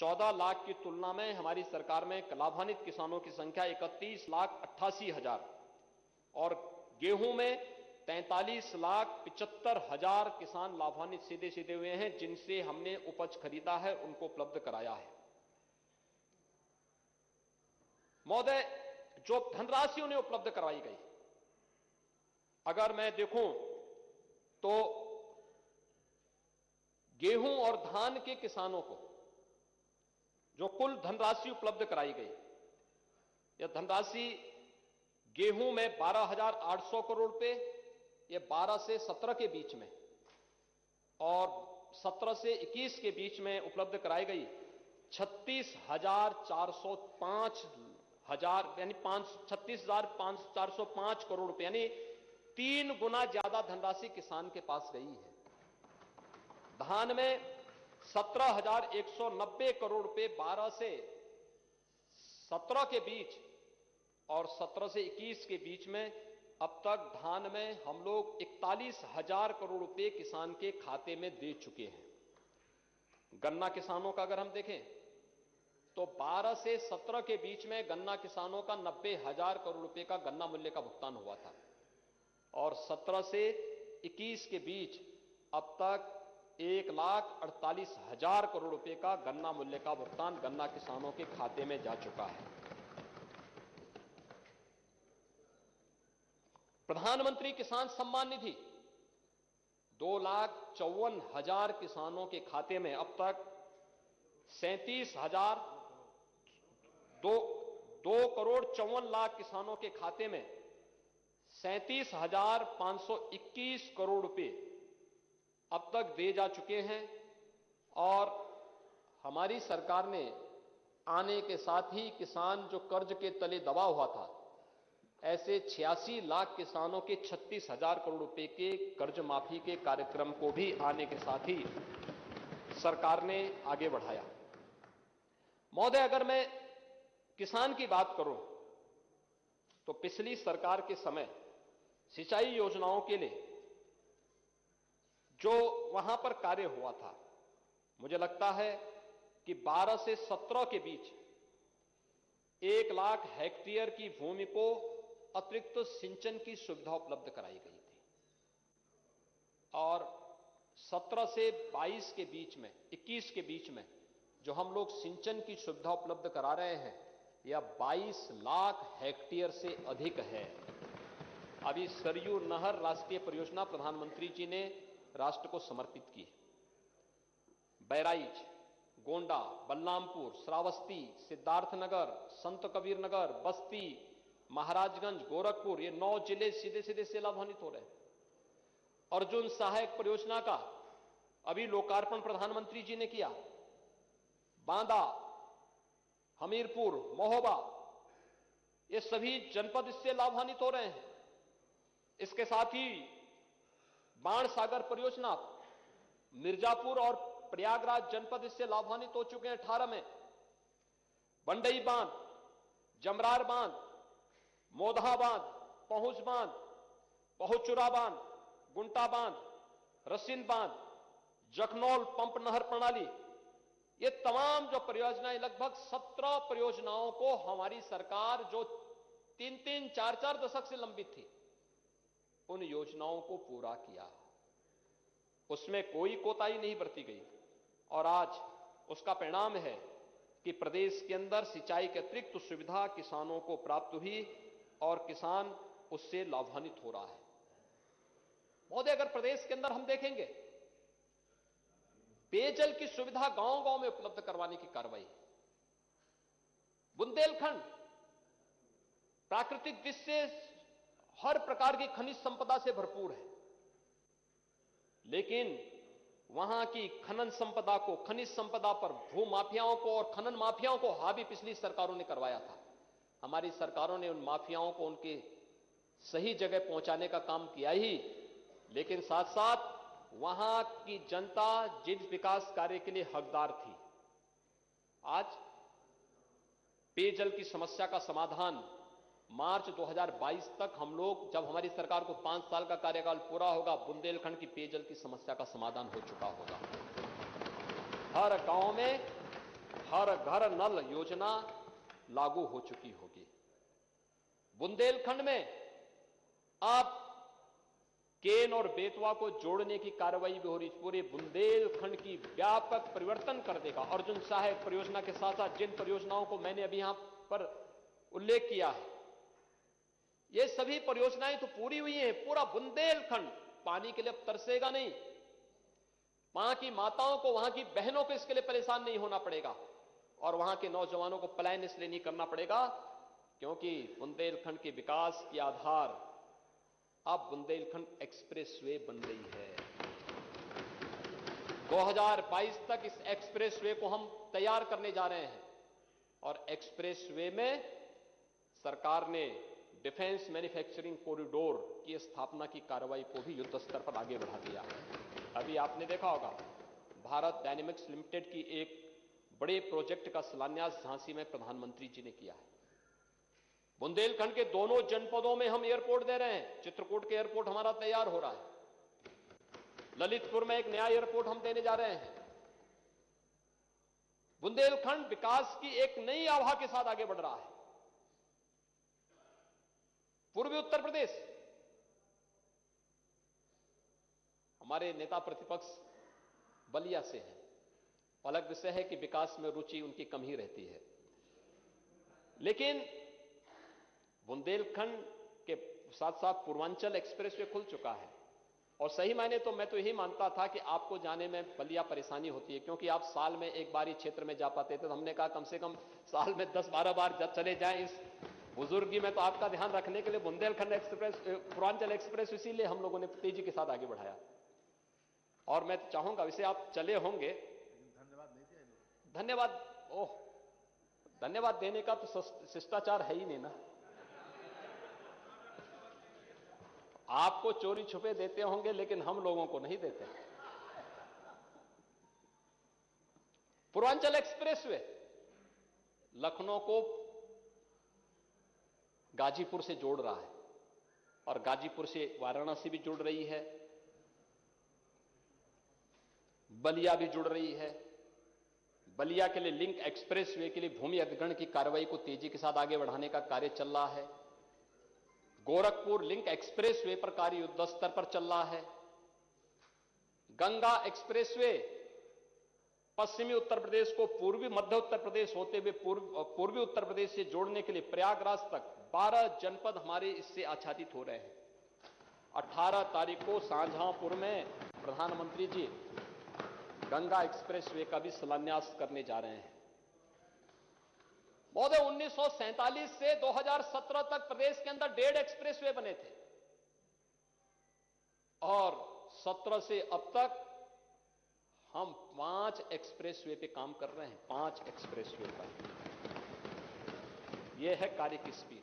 14 लाख की तुलना में हमारी सरकार में लाभान्वित किसानों की संख्या 31,88,000 और गेहूं में 43,75,000 किसान लाभान्वित सीधे सीधे हुए हैं, जिनसे हमने उपज खरीदा है, उनको उपलब्ध कराया है। महोदय, जो धनराशि उन्हें उपलब्ध करवाई गई, अगर मैं देखूं तो गेहूं और धान के किसानों को जो कुल धनराशि उपलब्ध कराई गई, यह धनराशि गेहूं में 12,800 करोड़ रुपए, यह 12 से 17 के बीच में और 17 से 21 के बीच में उपलब्ध कराई गई 36,405 यानी 36,405 करोड़ रुपए, यानी 3 गुना ज्यादा धनराशि किसान के पास गई है। धान में 17,190 करोड़ रुपए 12 से 17 के बीच और 17 से 21 के बीच में अब तक धान में हम लोग 41,000 करोड़ रुपए किसान के खाते में दे चुके हैं। गन्ना किसानों का अगर हम देखें तो 12 से 17 के बीच में गन्ना किसानों का 90,000 करोड़ रुपए का गन्ना मूल्य का भुगतान हुआ था और 17 से 21 के बीच अब तक 1,48,000 करोड़ रुपए का गन्ना मूल्य का भुगतान गन्ना किसानों के खाते में जा चुका है। प्रधानमंत्री किसान सम्मान निधि 2,54,000 किसानों के खाते में अब तक 2,54,00,000 किसानों के खाते में 37,521 करोड़ रुपए अब तक दे जा चुके हैं और हमारी सरकार ने आने के साथ ही किसान जो कर्ज के तले दबा हुआ था, ऐसे 86 लाख किसानों के 36,000 करोड़ रुपए के कर्ज माफी के कार्यक्रम को भी आने के साथ ही सरकार ने आगे बढ़ाया। महोदय, अगर मैं किसान की बात करूं तो पिछली सरकार के समय सिंचाई योजनाओं के लिए जो वहां पर कार्य हुआ था, मुझे लगता है कि 12 से 17 के बीच 1 लाख हेक्टेयर की भूमि को अतिरिक्त सिंचन की सुविधा उपलब्ध कराई गई थी और 17 से 22 के बीच में 21 के बीच में जो हम लोग सिंचन की सुविधा उपलब्ध करा रहे हैं, यह 22 लाख हेक्टेयर से अधिक है। अभी सरयू नहर राष्ट्रीय परियोजना प्रधानमंत्री जी ने राष्ट्र को समर्पित की। बहराइच, गोंडा, बलरामपुर, श्रावस्ती, सिद्धार्थनगर, संत कबीर नगर, बस्ती, महाराजगंज, गोरखपुर, ये 9 जिले सीधे सीधे से लाभान्वित हो रहे हैं। अर्जुन सहायक परियोजना का अभी लोकार्पण प्रधानमंत्री जी ने किया। बांदा, हमीरपुर, महोबा, ये सभी जनपद इससे लाभान्वित हो रहे हैं। इसके साथ ही बाण सागर परियोजना, मिर्जापुर और प्रयागराज जनपद इससे लाभान्वित हो चुके हैं 18 में। बंडई बांध, जमरार बांध, मोदहा बांध, पहुंच बांध, पहुचुरा बांध, गुंटा बांध, रसिन बांध, जखनौल पंप नहर प्रणाली, ये तमाम जो परियोजनाएं, लगभग 17 परियोजनाओं को हमारी सरकार जो 3-3, 4-4 दशक से लंबित थी, उन योजनाओं को पूरा किया। उसमें कोई कोताही नहीं बरती गई और आज उसका परिणाम है कि प्रदेश के अंदर सिंचाई के अतिरिक्त सुविधा किसानों को प्राप्त हुई और किसान उससे लाभान्वित हो रहा है। महोदय, अगर प्रदेश के अंदर हम देखेंगे, पेयजल की सुविधा गांव-गांव में उपलब्ध करवाने की कार्रवाई, बुंदेलखंड प्राकृतिक दृश्य से हर प्रकार की खनिज संपदा से भरपूर है, लेकिन वहां की खनन संपदा को, खनिज संपदा पर भू माफियाओं को और खनन माफियाओं को हावी पिछली सरकारों ने करवाया था। हमारी सरकारों ने उन माफियाओं को उनके सही जगह पहुंचाने का काम किया ही, लेकिन साथ साथ वहां की जनता जिन विकास कार्य के लिए हकदार थी, आज पेयजल की समस्या का समाधान मार्च 2022 तक हम लोग, जब हमारी सरकार को 5 साल का कार्यकाल पूरा होगा, बुंदेलखंड की पेयजल की समस्या का समाधान हो चुका होगा। हर गांव में हर घर नल योजना लागू हो चुकी होगी। बुंदेलखंड में अब केन और बेतवा को जोड़ने की कार्रवाई भी हो रही। पूरे बुंदेलखंड की व्यापक परिवर्तन कर देगा। अर्जुन सहायक परियोजना के साथ साथ जिन परियोजनाओं को मैंने अभी यहां पर उल्लेख किया है, ये सभी परियोजनाएं तो पूरी हुई हैं। पूरा बुंदेलखंड पानी के लिए अब तरसेगा नहीं। वहां की माताओं को, वहां की बहनों को इसके लिए परेशान नहीं होना पड़ेगा और वहां के नौजवानों को पलायन इसलिए नहीं करना पड़ेगा क्योंकि बुंदेलखंड के विकास की आधार अब बुंदेलखंड एक्सप्रेसवे बन रही है। 2022 तक इस एक्सप्रेसवे को हम तैयार करने जा रहे हैं और एक्सप्रेसवे में सरकार ने डिफेंस मैन्युफैक्चरिंग कॉरिडोर की स्थापना की कार्रवाई को भी युद्ध स्तर पर आगे बढ़ा दिया है। अभी आपने देखा होगा भारत डायनेमिक्स लिमिटेड की एक बड़े प्रोजेक्ट का शिलान्यास झांसी में प्रधानमंत्री जी ने किया है। बुंदेलखंड के दोनों जनपदों में हम एयरपोर्ट दे रहे हैं। चित्रकूट के एयरपोर्ट हमारा तैयार हो रहा है। ललितपुर में एक नया एयरपोर्ट हम देने जा रहे हैं। बुंदेलखंड विकास की एक नई आभा के साथ आगे बढ़ रहा है। पूर्वी उत्तर प्रदेश, हमारे नेता प्रतिपक्ष बलिया से हैं। अलग विषय है कि विकास में रुचि उनकी कम ही रहती है, लेकिन बुंदेलखंड के साथ साथ पूर्वांचल एक्सप्रेसवे खुल चुका है और सही मायने तो मैं तो यही मानता था कि आपको जाने में बलिया परेशानी होती है क्योंकि आप साल में एक बार ही क्षेत्र में जा पाते थे। तो हमने कहा कम से कम साल में 10-12 बार जब चले जाएं। इस बुजुर्गी में तो आपका ध्यान रखने के लिए बुंदेलखंड एक्सप्रेस, पूर्वांचल एक्सप्रेस इसीलिए हम लोगों ने तेजी के साथ आगे बढ़ाया। और मैं तो चाहूंगा, वैसे आप चले होंगे, धन्यवाद, ओह धन्यवाद देने का तो शिष्टाचार है ही नहीं ना। आपको चोरी छुपे देते होंगे लेकिन हम लोगों को नहीं देते। पूर्वांचल एक्सप्रेसवे लखनऊ को गाजीपुर से जोड़ रहा है और गाजीपुर से वाराणसी भी जुड़ रही है, बलिया भी जुड़ रही है। बलिया के लिए लिंक एक्सप्रेसवे के लिए भूमि अधिग्रहण की कार्रवाई को तेजी के साथ आगे बढ़ाने का कार्य चल रहा है। गोरखपुर लिंक एक्सप्रेसवे पर कार्य युद्ध स्तर पर चल रहा है। गंगा एक्सप्रेसवे पश्चिमी उत्तर प्रदेश को पूर्वी मध्य उत्तर प्रदेश होते हुए पूर्वी उत्तर प्रदेश से जोड़ने के लिए प्रयागराज तक 12 जनपद हमारे इससे आच्छादित हो रहे हैं। 18 तारीख को शाहजहांपुर में प्रधानमंत्री जी गंगा एक्सप्रेसवे का भी शिलान्यास करने जा रहे हैं। महोदय, 1947 से 2017 तक प्रदेश के अंदर 1.5 एक्सप्रेसवे बने थे और 17 से अब तक हम 5 एक्सप्रेसवे पे काम कर रहे हैं। 5 एक्सप्रेसवे पर यह है कार्य की स्पीड।